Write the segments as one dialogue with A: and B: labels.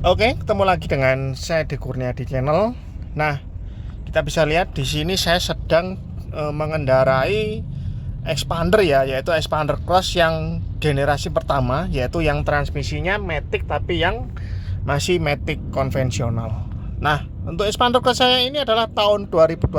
A: Oke, ketemu lagi dengan saya De Kurnia di channel. Nah, kita bisa lihat di sini saya sedang mengendarai expander ya, yaitu expander cross yang generasi pertama, yaitu yang transmisinya matic tapi yang masih matic konvensional. Nah, untuk expander cross saya ini adalah tahun 2021.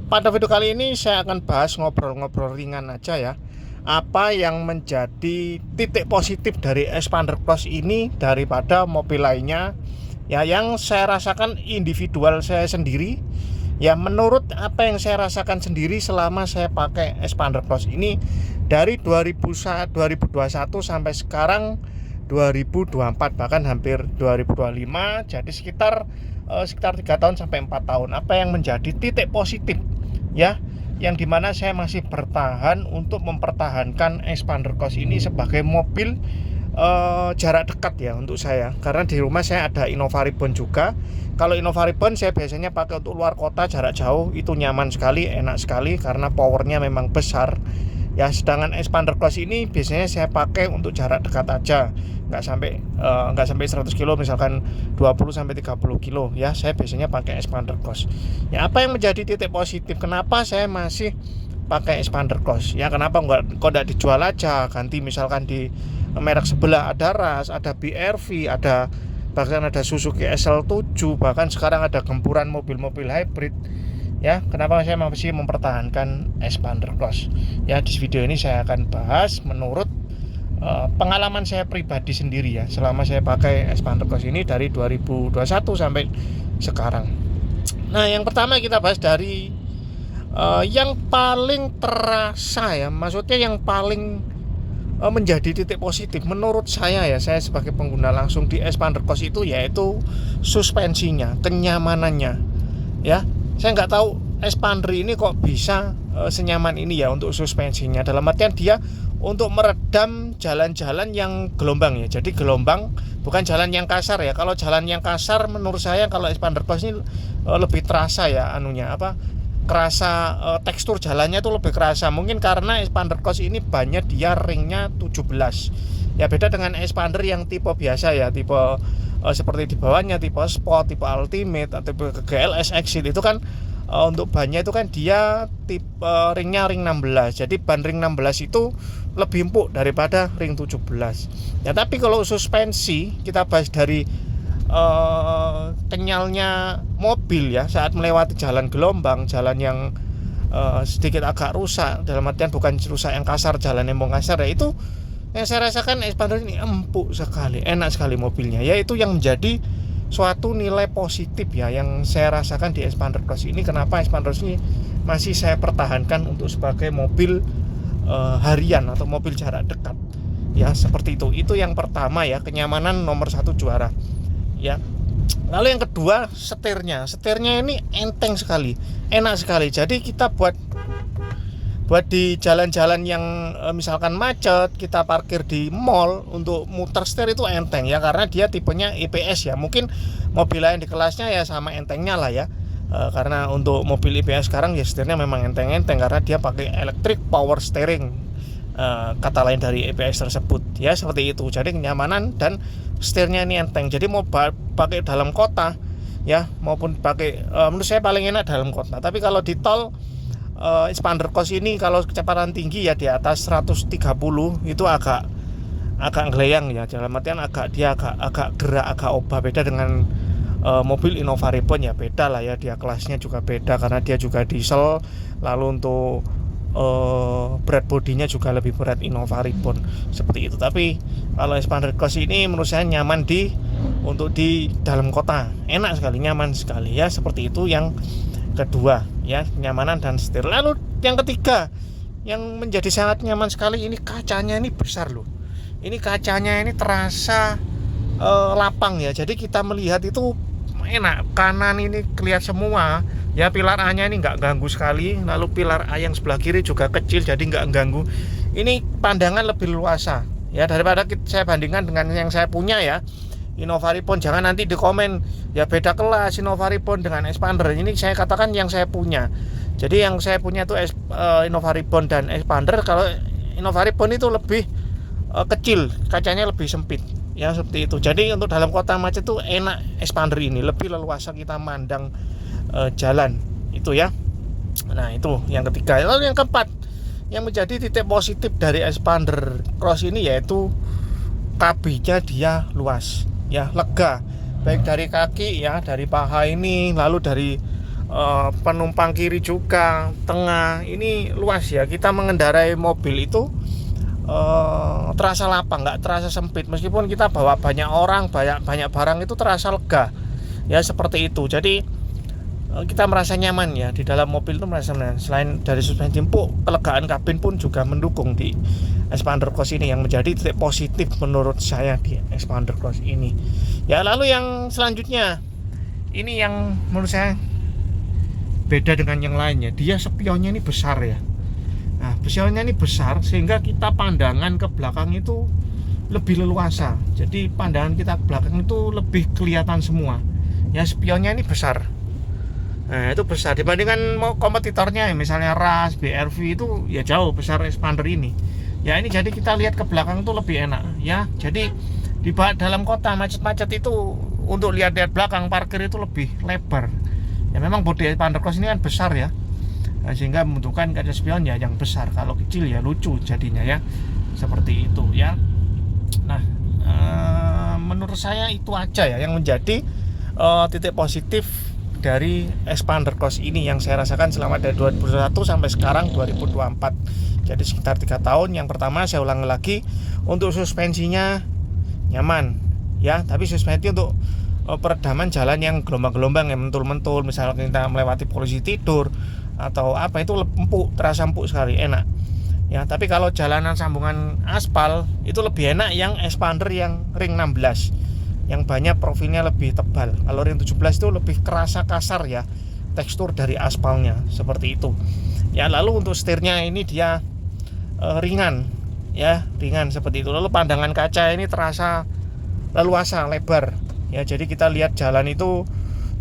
A: Pada video kali ini saya akan bahas ngobrol-ngobrol ringan aja ya, apa yang menjadi titik positif dari expander cross ini daripada mobil lainnya ya, yang saya rasakan individual saya sendiri ya, menurut apa yang saya rasakan sendiri selama saya pakai expander cross ini dari 2021 sampai sekarang 2024, bahkan hampir 2025, jadi sekitar 3 tahun sampai 4 tahun. Apa yang menjadi titik positif ya, yang dimana saya masih bertahan untuk mempertahankan expander cross ini sebagai mobil jarak dekat ya untuk saya, karena di rumah saya ada Innova Reborn juga. Kalau Innova Reborn saya biasanya pakai untuk luar kota, jarak jauh, itu nyaman sekali, enak sekali karena powernya memang besar ya. Sedangkan expander cross ini biasanya saya pakai untuk jarak dekat aja, nggak sampai 100 kilo, misalkan 20 sampai 30 kilo ya, saya biasanya pakai expander cross. Ya, apa yang menjadi titik positif kenapa saya masih pakai expander cross ya, kenapa nggak dijual aja, ganti misalkan di merek sebelah, ada RAS, ada BRV, bahkan ada Suzuki SL7, bahkan sekarang ada gempuran mobil-mobil hybrid ya. Kenapa saya masih mempertahankan expander cross ya? Di video ini saya akan bahas menurut pengalaman saya pribadi sendiri ya, selama saya pakai expander cross ini dari 2021 sampai sekarang. Nah, yang pertama kita bahas dari yang paling terasa ya, maksudnya yang paling menjadi titik positif menurut saya ya, saya sebagai pengguna langsung di expander cross itu, yaitu suspensinya, kenyamanannya ya. Saya nggak tahu expander ini kok bisa senyaman ini ya untuk suspensinya, dalam artian dia untuk meredam jalan-jalan yang gelombang ya. Jadi gelombang, bukan jalan yang kasar ya. Kalau jalan yang kasar menurut saya kalau expander cross ini lebih terasa ya, kerasa tekstur jalannya tuh lebih kerasa. Mungkin karena expander cross ini banyak dia ringnya 17 ya, beda dengan expander yang tipe biasa ya, tipe seperti di bawahnya tipe sport, tipe ultimate atau tipe GLS exit itu kan untuk bannya itu kan dia tipe ringnya ring 16. Jadi ban ring 16 itu lebih empuk daripada ring 17 ya. Tapi kalau suspensi kita bahas dari kenyalnya mobil ya saat melewati jalan gelombang, jalan yang sedikit agak rusak, dalam artian bukan rusak yang kasar, jalan yang mau kasar ya, itu yang saya rasakan expander ini empuk sekali, enak sekali mobilnya ya. Itu yang menjadi suatu nilai positif ya yang saya rasakan di expander cross ini. Kenapa expander cross ini masih saya pertahankan untuk sebagai mobil harian atau mobil jarak dekat ya, seperti itu yang pertama ya, kenyamanan nomor satu juara ya. Lalu yang kedua, setirnya ini enteng sekali, enak sekali. Jadi kita buat di jalan-jalan yang misalkan macet, kita parkir di mall, untuk muter setir itu enteng ya, karena dia tipenya EPS ya. Mungkin mobil lain di kelasnya ya sama entengnya lah ya, karena untuk mobil EPS sekarang ya setirnya memang enteng-enteng karena dia pakai electric power steering, kata lain dari EPS tersebut ya, seperti itu. Jadi kenyamanan dan setirnya ini enteng. Jadi mau pakai dalam kota ya, maupun pakai menurut saya paling enak dalam kota. Tapi kalau di tol, expander cross ini kalau kecepatan tinggi ya di atas 130 itu agak ngeleyang ya, dalam artian agak gerak, agak obah. Beda dengan mobil Innova Reborn ya, beda lah ya, dia kelasnya juga beda karena dia juga diesel. Lalu untuk berat bodinya juga lebih berat Innova Reborn, seperti itu. Tapi kalau expander cross ini menurut saya nyaman untuk di dalam kota, enak sekali, nyaman sekali ya, seperti itu yang kedua ya, kenyamanan dan setir. Lalu yang ketiga yang menjadi sangat nyaman sekali, ini kacanya ini besar loh. Ini kacanya ini terasa lapang ya, jadi kita melihat itu enak. Kanan ini kelihatan semua ya, pilar A-nya ini nggak ganggu sekali. Lalu pilar A yang sebelah kiri juga kecil, jadi nggak ganggu. Ini pandangan lebih luasa ya daripada saya bandingkan dengan yang saya punya ya, Innova Reborn. Jangan nanti di komen ya beda kelas Innova Reborn dengan expander. Ini saya katakan yang saya punya. Jadi yang saya punya itu Innova Reborn dan expander. Kalau Innova Reborn itu lebih kecil, kacanya lebih sempit ya seperti itu. Jadi untuk dalam kota macet tuh enak expander ini, lebih leluasa kita mandang jalan itu ya. Nah itu yang ketiga. Lalu yang keempat yang menjadi titik positif dari expander cross ini yaitu kabinnya dia luas ya, lega, baik dari kaki ya, dari paha ini, lalu dari penumpang kiri juga, tengah ini luas ya. Kita mengendarai mobil itu terasa lapang, nggak terasa sempit. Meskipun kita bawa banyak orang, banyak barang, itu terasa lega ya, seperti itu. Jadi kita merasa nyaman ya di dalam mobil itu, merasa nyaman. Selain dari suspensi empuk, kelegaan kabin pun juga mendukung di expander cross ini, yang menjadi titik positif menurut saya di expander cross ini ya. Lalu yang selanjutnya ini yang menurut saya beda dengan yang lainnya, dia spionnya ini besar ya. Nah, spionnya ini besar sehingga kita pandangan ke belakang itu lebih leluasa. Jadi pandangan kita ke belakang itu lebih kelihatan semua ya, spionnya ini besar. Nah itu besar dibandingkan kompetitornya misalnya RAS, BRV itu ya jauh besar expander ini ya. Ini jadi kita lihat ke belakang itu lebih enak ya. Jadi di dalam kota macet-macet itu untuk lihat-lihat belakang parkir itu lebih lebar ya. Memang bodi expander cross ini kan besar ya, nah, sehingga membutuhkan kaca spion ya yang besar. Kalau kecil ya lucu jadinya ya, seperti itu ya. Nah menurut saya itu aja ya yang menjadi titik positif dari expander cross ini yang saya rasakan selama dari 2021 sampai sekarang 2024. Jadi sekitar 3 tahun. Yang pertama saya ulangi lagi, untuk suspensinya nyaman ya, tapi suspensi untuk peredaman jalan yang gelombang-gelombang yang mentul-mentul, misalnya kita melewati polisi tidur atau apa, itu empuk, terasa empuk sekali, enak ya. Tapi kalau jalanan sambungan aspal itu lebih enak yang expander yang ring 16 yang banyak profilnya lebih tebal. Kalau ring 17 itu lebih kerasa kasar ya tekstur dari aspalnya, seperti itu ya. Lalu untuk setirnya ini dia ringan ya, ringan seperti itu. Lalu pandangan kaca ini terasa leluasa, lebar ya. Jadi kita lihat jalan itu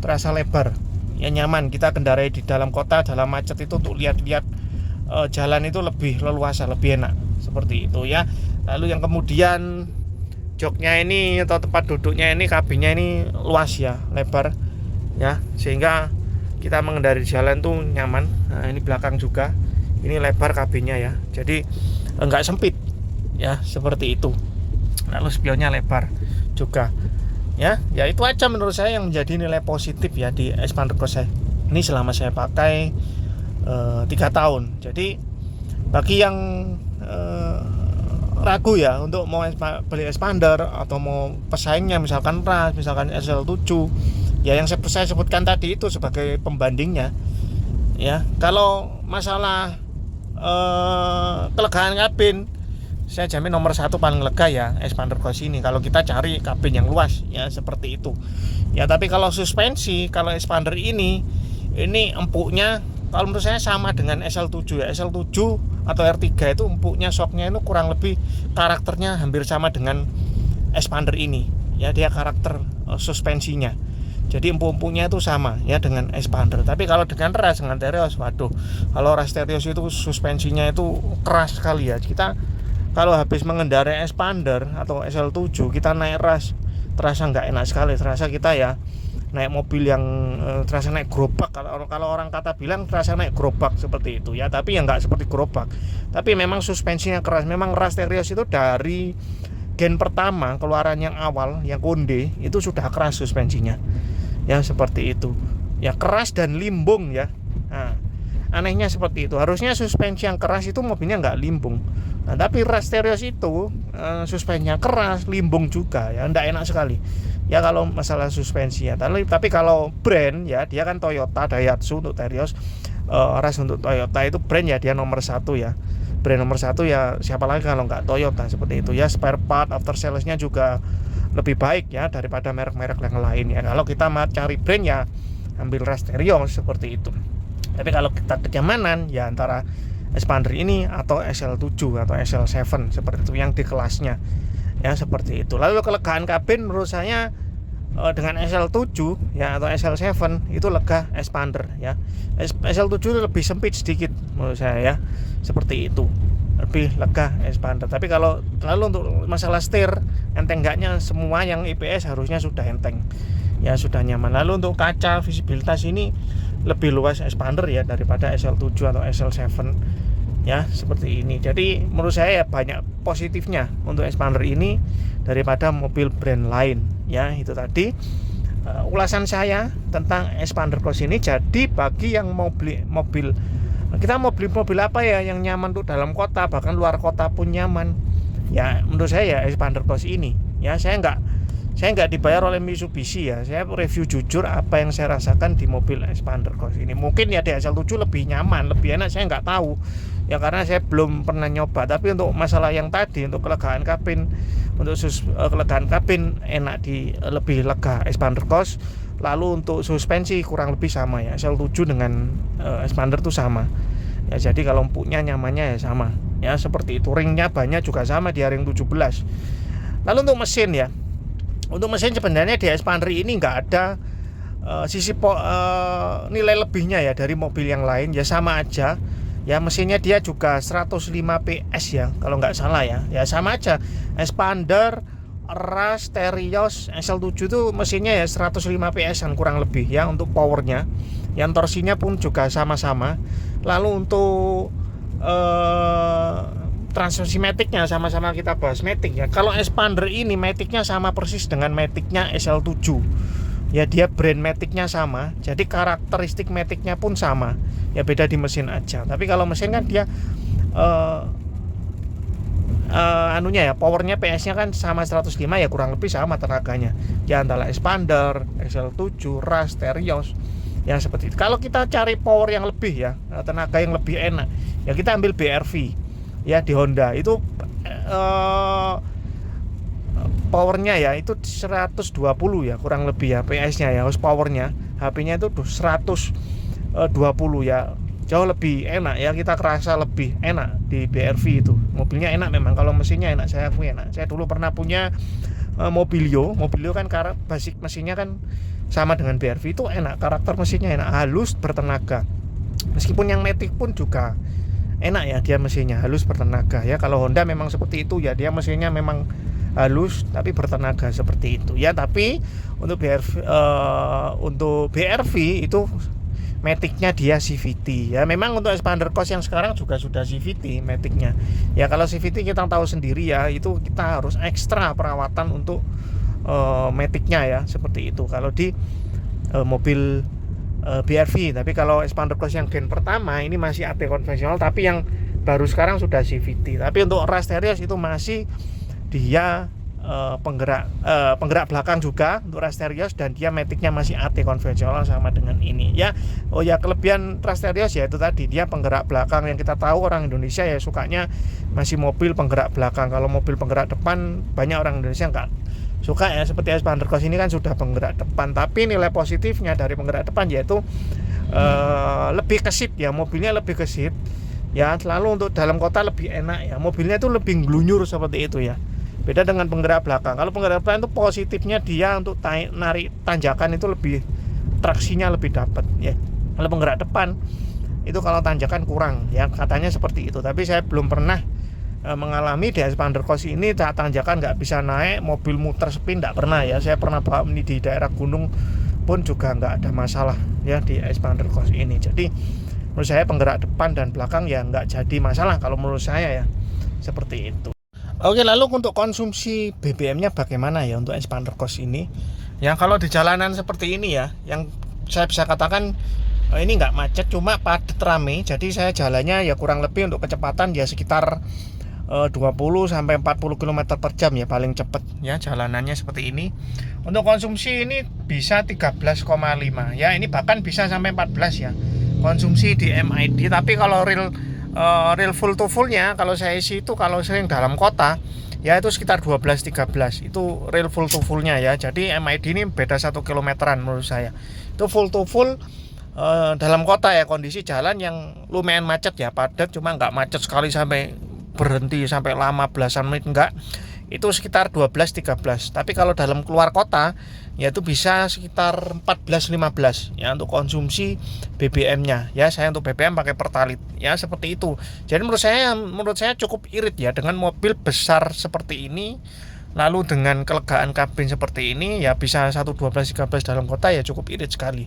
A: terasa lebar ya, nyaman. Kita kendarai di dalam kota, dalam macet itu untuk lihat-lihat jalan itu lebih leluasa, lebih enak, seperti itu ya. Lalu yang kemudian joknya ini atau tempat duduknya ini, kabinnya ini luas ya, lebar ya, sehingga kita mengendarai jalan tuh nyaman. Nah ini belakang juga ini lebar kabinnya ya, jadi enggak sempit ya, seperti itu. Lalu spionnya lebar juga ya. Ya itu aja menurut saya yang menjadi nilai positif ya di expander cross saya ini selama saya pakai 3 tahun. Jadi bagi yang ragu ya untuk mau beli expander atau mau pesaingnya misalkan RAS, misalkan SL7 ya, yang saya sebutkan tadi itu sebagai pembandingnya ya. Kalau masalah kelegaan kabin, saya jamin nomor 1 paling lega ya expander cross ini, kalau kita cari kabin yang luas ya, seperti itu ya. Tapi kalau suspensi, kalau expander ini empuknya kalau menurut saya sama dengan SL7 ya. SL7 atau R3 itu empuknya, shocknya itu kurang lebih karakternya hampir sama dengan expander ini ya, dia karakter suspensinya. Jadi empuk-empuknya itu sama ya dengan expander. Tapi kalau dengan RAS, dengan Terios, waduh, kalau RAS Terios itu suspensinya itu keras sekali ya. Kita kalau habis mengendarai expander atau SL7, kita naik RAS terasa nggak enak sekali, terasa kita ya naik mobil yang terasa naik gerobak. Kalau orang kata bilang terasa naik gerobak, seperti itu ya. Tapi ya nggak seperti gerobak, tapi memang suspensinya keras. Memang RAS Terios itu dari gen pertama keluaran yang awal, yang konde itu sudah keras suspensinya ya, seperti itu ya, keras dan limbung ya. Nah, anehnya seperti itu. Harusnya suspensi yang keras itu mobilnya nggak limbung. Nah, tapi RAS Terios itu suspensinya keras, limbung juga ya, nggak enak sekali ya kalau masalah suspensi ya. Tapi kalau brand ya, dia kan Toyota, Daihatsu untuk Terios, RAS untuk Toyota itu brand ya, dia nomor 1 ya. Brand nomor 1 ya, siapa lagi kalau nggak Toyota, seperti itu ya. Spare part, after salesnya juga lebih baik ya daripada merek-merek yang lain ya. Kalau kita mau cari brand ya ambil RAS Terios, seperti itu. Tapi kalau kita kenyamanan ya antara expander ini atau SL7 atau SL7, seperti itu yang di kelasnya ya, seperti itu. Lalu kelegaan kabin menurut saya dengan SL7 ya atau SL7 itu lega expander ya. SL7 itu lebih sempit sedikit menurut saya ya, seperti itu. lebih lega expander. Tapi kalau lalu untuk masalah setir enteng enggaknya, semua yang IPS harusnya sudah enteng ya, sudah nyaman. Lalu untuk kaca visibilitas ini lebih luas expander ya daripada SL7 atau SL7 ya, seperti ini. Jadi menurut saya ya banyak positifnya untuk expander ini daripada mobil brand lain ya. Itu tadi ulasan saya tentang expander cross ini. Jadi bagi yang mau beli mobil, kita mau beli mobil apa ya yang nyaman untuk dalam kota, bahkan luar kota pun nyaman ya, menurut saya ya expander cross ini ya. Saya nggak dibayar oleh Mitsubishi ya, saya review jujur apa yang saya rasakan di mobil expander cross ini. Mungkin ya di SL7 lebih nyaman, lebih enak, saya nggak tahu ya karena saya belum pernah nyoba. Tapi untuk masalah yang tadi, untuk kelegaan kabin, untuk kelegaan kabin enak lebih lega expander cross. Lalu untuk suspensi kurang lebih sama ya, SL7 dengan expander tuh sama ya. Jadi kalau empuknya nyamannya ya sama ya, seperti itu. Ringnya banyak juga sama di ring 17. Lalu untuk mesin ya, untuk mesin sebenarnya di expander ini nggak ada nilai lebihnya ya dari mobil yang lain ya, sama aja ya. Mesinnya dia juga 105 PS ya kalau nggak salah ya, ya sama aja. Expander, Ras, Terios, SL7 itu mesinnya ya 105 PS-an kurang lebih ya untuk powernya. Yang torsinya pun juga sama-sama. Lalu untuk transmisi maticnya sama-sama kita bahas matic ya. Kalau expander ini maticnya sama persis dengan maticnya SL7 ya, dia brand maticnya sama, jadi karakteristik maticnya pun sama ya, beda di mesin aja. Tapi kalau mesin kan dia anunya ya, powernya PS-nya kan sama 105 ya, kurang lebih sama tenaganya ya, antara expander, SL7, Ras, Terios ya, seperti itu. Kalau kita cari power yang lebih ya, tenaga yang lebih enak ya, kita ambil BRV ya di Honda. Itu powernya ya itu 120 ya kurang lebih ya, PS-nya ya, horsepower-nya, HP-nya itu 120 ya, jauh lebih enak ya, kita kerasa lebih enak di BRV itu. Mobilnya enak memang, kalau mesinnya enak, saya akui enak. Saya dulu pernah punya Mobilio kan basic mesinnya kan sama dengan BRV, itu enak, karakter mesinnya enak, halus, bertenaga. Meskipun yang Matic pun juga enak ya, dia mesinnya halus, bertenaga ya. Kalau Honda memang seperti itu ya, dia mesinnya memang halus tapi bertenaga seperti itu ya. Tapi untuk BRV itu Matic-nya dia CVT ya. Memang untuk expander cross yang sekarang juga sudah CVT Matic-nya ya. Kalau CVT kita tahu sendiri ya, itu kita harus ekstra perawatan untuk Matic-nya ya, seperti itu kalau di mobil BRV. Tapi kalau expander cross yang gen pertama ini masih AT konvensional, tapi yang baru sekarang sudah CVT. Tapi untuk Ras Terios itu masih dia penggerak belakang juga untuk Ras Terios, dan dia Matic-nya masih AT konvensional sama dengan ini ya. Oh ya, kelebihan Ras Terios ya itu tadi, dia penggerak belakang, yang kita tahu orang Indonesia ya sukanya masih mobil penggerak belakang. Kalau mobil penggerak depan banyak orang Indonesia enggak suka ya, seperti expander cross ini kan sudah penggerak depan. Tapi nilai positifnya dari penggerak depan yaitu lebih kesit ya, mobilnya lebih kesit ya. Lalu untuk dalam kota lebih enak ya, mobilnya itu lebih glunyur seperti itu ya, beda dengan penggerak belakang. Kalau penggerak belakang itu positifnya dia untuk narik tanjakan itu lebih, traksinya lebih dapat ya. Kalau penggerak depan itu kalau tanjakan kurang ya, katanya seperti itu. Tapi saya belum pernah mengalami di expander cross ini tanjakan nggak bisa naik, mobil muter spin nggak pernah ya. Saya pernah bawa ini di daerah gunung pun juga nggak ada masalah ya di expander cross ini. Jadi menurut saya penggerak depan dan belakang ya nggak jadi masalah kalau menurut saya ya, seperti itu. Oke, lalu untuk konsumsi BBM-nya bagaimana ya untuk expander cross ini? Ya kalau di jalanan seperti ini ya, yang saya bisa katakan ini nggak macet, cuma padat rame. Jadi saya jalannya ya kurang lebih untuk kecepatan ya sekitar 20 sampai 40 km per jam ya paling cepat ya, jalanannya seperti ini. Untuk konsumsi ini bisa 13,5 ya, ini bahkan bisa sampai 14 ya konsumsi di MID. Tapi kalau real full to fullnya, kalau saya isi itu kalau sering dalam kota ya itu sekitar 12-13 itu real full to fullnya ya. Jadi MID ini beda 1 kilometeran menurut saya. Itu full to full dalam kota ya, kondisi jalan yang lumayan macet ya, padat, cuma nggak macet sekali sampai berhenti sampai lama belasan menit, enggak. itu sekitar 12-13. Tapi kalau dalam keluar kota yaitu bisa sekitar 14-15 ya untuk konsumsi BBM-nya. Ya, saya untuk BBM pakai Pertalite. Ya, seperti itu. Jadi menurut saya cukup irit ya dengan mobil besar seperti ini. Lalu dengan kelegaan kabin seperti ini ya bisa 1,12-13 dalam kota ya cukup irit sekali.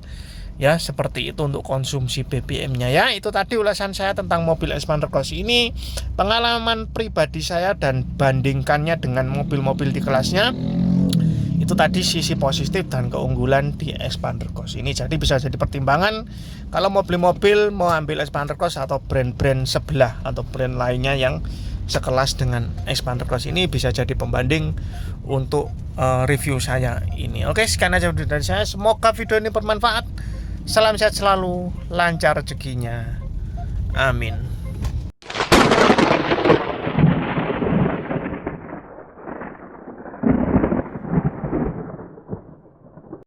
A: Ya, seperti itu untuk konsumsi BBM-nya ya. Itu tadi ulasan saya tentang mobil Expander Cross ini, pengalaman pribadi saya dan bandingkannya dengan mobil-mobil di kelasnya. Itu tadi sisi positif dan keunggulan di Expander Cross ini. Jadi bisa jadi pertimbangan kalau mobil-mobil mau ambil Expander Cross atau brand-brand sebelah atau brand lainnya yang sekelas dengan Expander Cross ini, bisa jadi pembanding untuk review saya ini. Oke, sekian aja dari saya. Semoga video ini bermanfaat. Salam sehat selalu, lancar rezekinya. Amin.